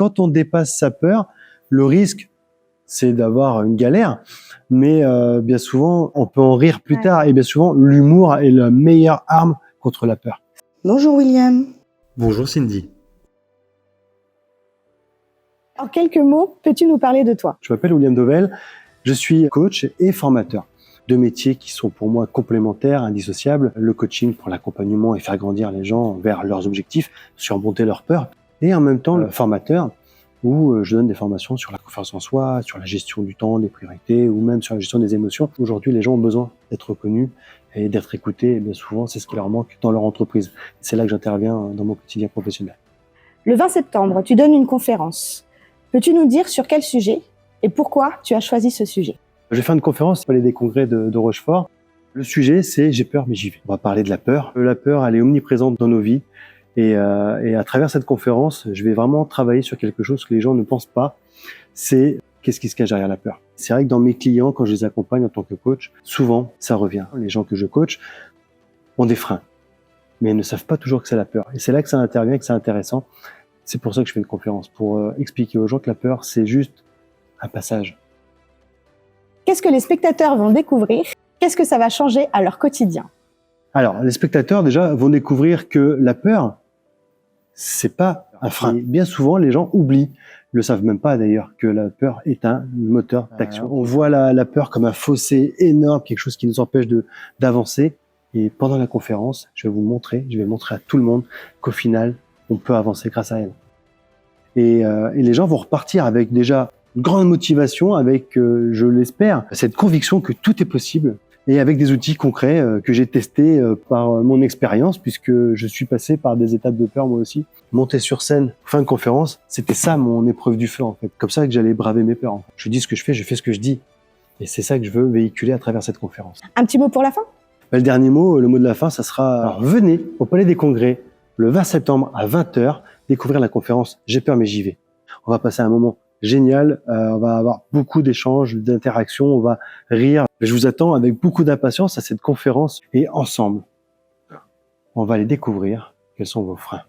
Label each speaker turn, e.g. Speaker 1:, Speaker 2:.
Speaker 1: quand on dépasse sa peur, le risque, c'est d'avoir une galère, mais bien souvent, on peut en rire plus tard. Et bien souvent, l'humour est la meilleure arme contre la peur.
Speaker 2: Bonjour William.
Speaker 3: Bonjour Cindy.
Speaker 4: En quelques mots, peux-tu nous parler de toi?
Speaker 1: Je m'appelle William Dovel, je suis coach et formateur. Deux métiers qui sont pour moi complémentaires, indissociables. Le coaching pour l'accompagnement et faire grandir les gens vers leurs objectifs, surmonter leurs peurs. Et en même temps, le formateur, où je donne des formations sur la confiance en soi, sur la gestion du temps, des priorités, ou même sur la gestion des émotions. Aujourd'hui, les gens ont besoin d'être reconnus et d'être écoutés. Et bien souvent, c'est ce qui leur manque dans leur entreprise. C'est là que j'interviens dans mon quotidien professionnel.
Speaker 4: Le 20 septembre, tu donnes une conférence. Peux-tu nous dire sur quel sujet et pourquoi tu as choisi ce sujet?
Speaker 1: Je vais faire une conférence au Palais des Congrès de Rochefort. Le sujet, c'est « J'ai peur, mais j'y vais ». On va parler de la peur. La peur, elle est omniprésente dans nos vies. Et à travers cette conférence, je vais vraiment travailler sur quelque chose que les gens ne pensent pas. C'est qu'est-ce qui se cache derrière la peur. C'est vrai que dans mes clients, quand je les accompagne en tant que coach, souvent, ça revient. Les gens que je coach ont des freins, mais ils ne savent pas toujours que c'est la peur. Et c'est là que ça intervient, que c'est intéressant. C'est pour ça que je fais une conférence, pour expliquer aux gens que la peur, c'est juste un passage.
Speaker 4: Qu'est-ce que les spectateurs vont découvrir? Qu'est-ce que ça va changer à leur quotidien?
Speaker 1: Alors, les spectateurs, déjà, vont découvrir que la peur, c'est pas un frein. Et bien souvent, les gens oublient, ils le savent même pas d'ailleurs, que la peur est un moteur d'action. On voit la peur comme un fossé énorme, quelque chose qui nous empêche d'avancer. Et pendant la conférence, je vais montrer à tout le monde qu'au final, on peut avancer grâce à elle. Et les gens vont repartir avec déjà une grande motivation, avec, je l'espère, cette conviction que tout est possible, et avec des outils concrets que j'ai testés par mon expérience, puisque je suis passé par des étapes de peur moi aussi. Monter sur scène, fin de conférence, c'était ça mon épreuve du feu en fait. Comme ça que j'allais braver mes peurs. Je dis ce que je fais ce que je dis. Et c'est ça que je veux véhiculer à travers cette conférence.
Speaker 4: Un petit mot pour la fin?
Speaker 1: Le dernier mot, le mot de la fin, ça sera, alors, venez au Palais des Congrès le 20 septembre à 20h, découvrir la conférence « J'ai peur mais j'y vais ». On va passer un moment génial, on va avoir beaucoup d'échanges, d'interactions, on va rire. Je vous attends avec beaucoup d'impatience à cette conférence et ensemble, on va aller découvrir quels sont vos freins.